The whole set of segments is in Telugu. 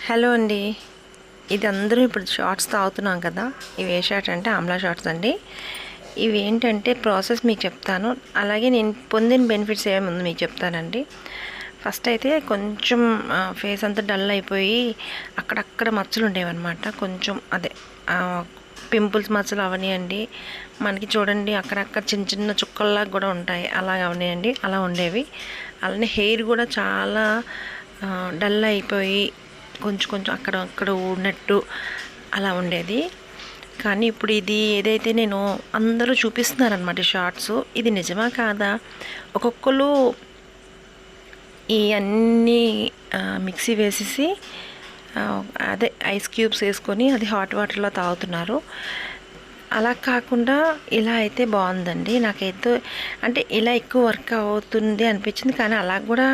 హలో అండి. ఇది అందరూ ఇప్పుడు షార్ట్స్ తాగుతున్నాం కదా. ఇవి ఏ షార్ట్స్ అంటే ఆమ్లా షార్ట్స్ అండి. ఇవి ఏంటంటే ప్రాసెస్ మీకు చెప్తాను, అలాగే నేను పొందిన బెనిఫిట్స్ ఏముంది మీకు చెప్తానండి. ఫస్ట్ అయితే కొంచెం ఫేస్ అంతా డల్ అయిపోయి అక్కడక్కడ మచ్చలు ఉండేవన్నమాట. కొంచెం అదే పింపుల్స్ మచ్చలు అవనియండి, మనకి చూడండి అక్కడక్కడ చిన్న చిన్న చుక్కల్లాగా కూడా ఉంటాయి, అలా అవనియండి, అలా ఉండేవి. అలానే హెయిర్ కూడా చాలా డల్ అయిపోయి కొంచెం కొంచెం అక్కడ ఉన్నట్టు అలా ఉండేది. కానీ ఇప్పుడు ఇది ఏదైతే నేను అందరూ చూపిస్తున్నారనమాట షార్ట్స్, ఇది నిజమా కాదా? ఒక్కొక్కరు ఈ అన్నీ మిక్సీ వేసేసి అదే ఐస్ క్యూబ్స్ వేసుకొని అది హాట్ వాటర్లో తాగుతున్నారు. అలా కాకుండా ఇలా అయితే బాగుందండి. నాకైతే అంటే ఇలా ఎక్కువ వర్క్ అవుతుంది అనిపించింది, కానీ అలా కూడా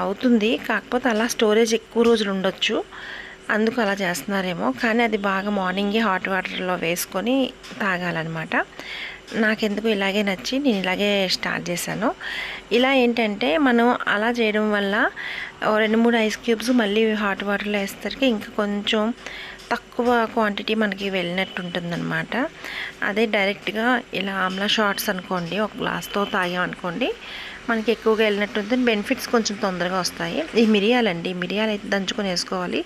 అవుతుంది. కాకపోతే అలా స్టోరేజ్ ఎక్కువ రోజులు ఉండొచ్చు, అందుకు అలా చేస్తున్నారేమో. కానీ అది బాగా మార్నింగే హాట్ వాటర్లో వేసుకొని తాగాలన్నమాట. నాకెందుకు ఇలాగే నచ్చి నేను ఇలాగే స్టార్ట్ చేశాను. ఇలా ఏంటంటే మనం అలా చేయడం వల్ల 2-3 ఐస్ క్యూబ్స్ మళ్ళీ హాట్ వాటర్లో వేసేసరికి ఇంకా కొంచెం తక్కువ క్వాంటిటీ మనకి వెళ్ళినట్టు ఉంటుందన్నమాట. అదే డైరెక్ట్గా ఇలా ఆమ్లా షార్ట్స్ అనుకోండి, ఒక గ్లాస్తో తాగామనుకోండి, మనకి ఎక్కువగా వెళ్ళినట్టు ఉంటుంది. బెనిఫిట్స్ కొంచెం తొందరగా వస్తాయి. ఈ మిరియాలండి, మిరియాలు అయితే దంచుకొని వేసుకోవాలి.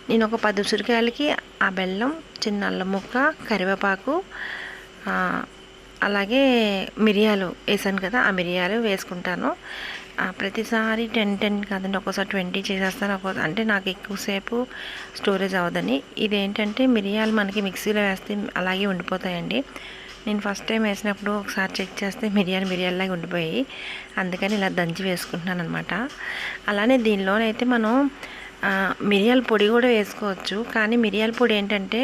నేను ఒక 10 ఉసిరికాయలకి ఆ బెల్లం, చిన్న అల్లం ముక్క, కరివేపాకు, అలాగే మిరియాలు వేసాను కదా, ఆ మిరియాలు వేసుకుంటాను. ప్రతిసారి 10 కాదండి, ఒక్కోసారి 20 చేసేస్తాను. అంటే నాకు ఎక్కువసేపు స్టోరేజ్ అవ్వదని. ఇదేంటంటే మిరియాలు మనకి మిక్సీలో వేస్తే అలాగే ఉండిపోతాయండి. నేను ఫస్ట్ టైం వేసినప్పుడు ఒకసారి చెక్ చేస్తే మిరియాలలాగా ఉండిపోయి, అందుకని ఇలా దంచి వేసుకుంటున్నాను అనమాట. అలానే దీనిలోనైతే మనం మిరియాల పొడి కూడా వేసుకోవచ్చు. కానీ మిరియాల పొడి ఏంటంటే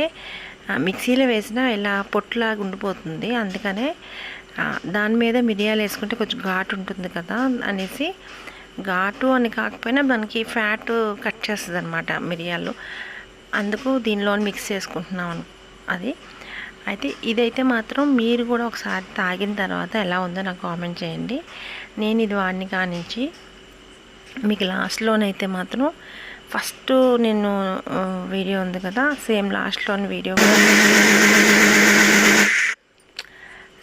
మిక్సీలో వేసినా ఇలా పొట్టులాగా ఉండిపోతుంది. అందుకనే దాని మీద మిరియాలు వేసుకుంటే కొంచెం ఘాటు ఉంటుంది కదా అనేసి, ఘాటు అని కాకపోయినా మనకి ఫ్యాట్ కట్ చేస్తుంది అనమాట మిరియాలు. అందుకు దీనిలో మిక్స్ చేసుకుంటున్నాం అది. అయితే ఇదైతే మాత్రం మీరు కూడా ఒకసారి తాగిన తర్వాత ఎలా ఉందో నాకు కామెంట్ చేయండి. నేను ఇది వాడిని కానించి మీకు లాస్ట్లోనైతే మాత్రం ఫస్ట్ నేను వీడియో ఉంది కదా, సేమ్ లాస్ట్లోని వీడియో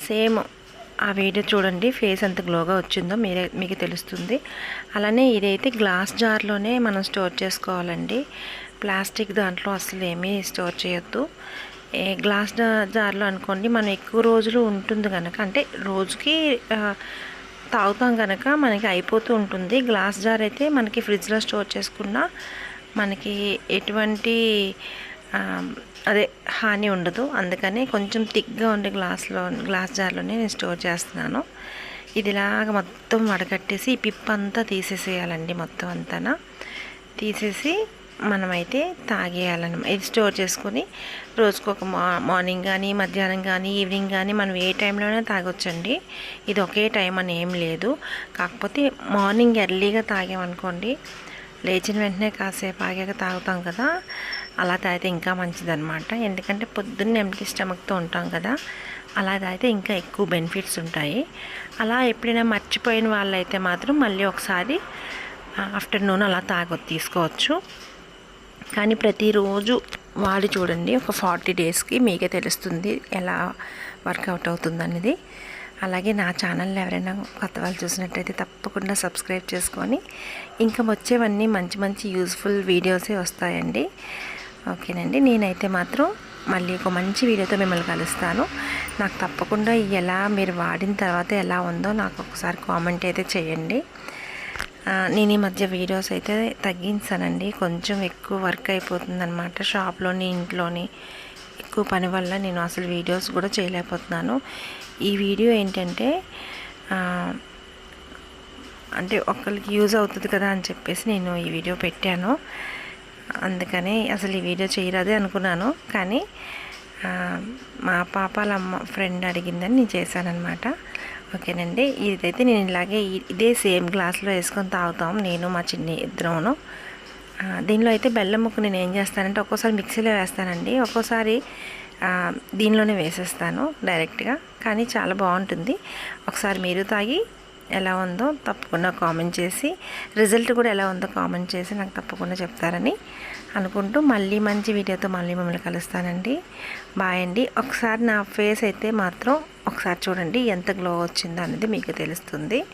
సేమ్ ఆ వీడియో చూడండి, ఫేస్ ఎంత గ్లోగా వచ్చిందో మీకు తెలుస్తుంది. అలానే ఇదైతే గ్లాస్ జార్లోనే మనం స్టోర్ చేసుకోవాలండి. ప్లాస్టిక్ దాంట్లో అసలు ఏమీ స్టోర్ చేయొద్దు. గ్లాస్ జార్లో అనుకోండి, మనం ఎక్కువ రోజులు ఉంటుంది కనుక, అంటే రోజుకి తాగుతాం కనుక మనకి అయిపోతూ ఉంటుంది. గ్లాస్ జార్ అయితే మనకి ఫ్రిడ్జ్లో స్టోర్ చేసుకున్నా మనకి ఎటువంటి అదే హాని ఉండదు. అందుకని కొంచెం థిక్గా ఉండే గ్లాస్ జార్లోనే నేను స్టోర్ చేస్తున్నాను. ఇదిలాగా మొత్తం వడగట్టేసి ఈ పిప్ అంతా తీసేసేయాలండి. మొత్తం అంతా తీసేసి మనమైతే తాగేయాలన్నమాట. ఇది స్టోర్ చేసుకొని రోజుకు ఒక మార్నింగ్ కానీ, మధ్యాహ్నం కానీ, ఈవినింగ్ కానీ మనం ఏ టైంలోనే తాగొచ్చండి. ఇది ఒకే టైం అని ఏం లేదు. కాకపోతే మార్నింగ్ ఎర్లీగా తాగామనుకోండి, లేచిన వెంటనే కాసేపు ఆగాక తాగుతాం కదా, అలా తాగితే ఇంకా మంచిదన్నమాట. ఎందుకంటే పొద్దున్నే ఎంప్టీ స్టమక్తో ఉంటాం కదా, అలా తాగితే ఇంకా ఎక్కువ బెనిఫిట్స్ ఉంటాయి. అలా ఎప్పుడైనా మర్చిపోయిన వాళ్ళైతే మాత్రం మళ్ళీ ఒకసారి ఆఫ్టర్నూన్ అలా తీసుకోవచ్చు. కానీ ప్రతిరోజు వాడి చూడండి, ఒక 40 డేస్కి మీకే తెలుస్తుంది ఎలా వర్కౌట్ అవుతుంది అనేది. అలాగే నా ఛానల్ని ఎవరైనా కొత్త వాళ్ళు చూసినట్టయితే తప్పకుండా సబ్స్క్రైబ్ చేసుకొని, ఇంకా వచ్చేవన్నీ మంచి మంచి యూజ్ఫుల్ వీడియోసే వస్తాయండి. ఓకేనండి. నేనైతే మాత్రం మళ్ళీ ఒక మంచి వీడియోతో మిమ్మల్ని కలుస్తాను. నాకు తప్పకుండా ఎలా మీరు వాడిన తర్వాత ఎలా ఉందో నాకు ఒకసారి కామెంట్ అయితే చేయండి. నేను ఈ మధ్య వీడియోస్ అయితే తగ్గించానండి. కొంచెం ఎక్కువ వర్క్ అయిపోతుందన్నమాట. షాప్లోని, ఇంట్లోని ఎక్కువ పని వల్ల నేను అసలు వీడియోస్ కూడా చేయలేకపోతున్నాను. ఈ వీడియో ఏంటంటే అంటే ఒకరికి యూజ్ అవుతుంది కదా అని చెప్పేసి నేను ఈ వీడియో పెట్టాను. అందుకని అసలు ఈ వీడియో చేయరాదే అనుకున్నాను, కానీ మా పాపాల అమ్మ ఫ్రెండ్ అడిగిందని నేను చేశానన్నమాట. ఓకేనండి. ఇదైతే నేను ఇలాగే ఇదే సేమ్ గ్లాస్లో వేసుకొని తాగుతాం, నేను మా చిన్ని ఇద్దరును. దీనిలో అయితే బెల్లం ముక్క నేను ఏం చేస్తానంటే ఒక్కోసారి మిక్సీలో వేస్తానండి, ఒక్కోసారి దీనిలోనే వేసేస్తాను డైరెక్ట్గా. కానీ చాలా బాగుంటుంది. ఒకసారి మీరు తాగి ఎలా ఉందో తప్పకుండా కామెంట్ చేసి, రిజల్ట్ కూడా ఎలా ఉందో కామెంట్ చేసి నాకు తప్పకుండా చెప్తారని అనుకుంటూ మళ్ళీ మంచి వీడియోతో మళ్ళీ మిమ్మల్ని కలుస్తానండి. బాయ్ అండి. ఒకసారి నా ఫేస్ అయితే మాత్రం ఒకసారి చూడండి ఎంత గ్లో వచ్చిందో అనేది మీకు తెలుస్తుంది.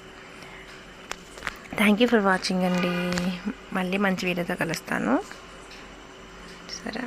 థ్యాంక్ యూ ఫర్ వాచింగ్ అండి. మళ్ళీ మంచి వీడియోతో కలుస్తాను. సరే.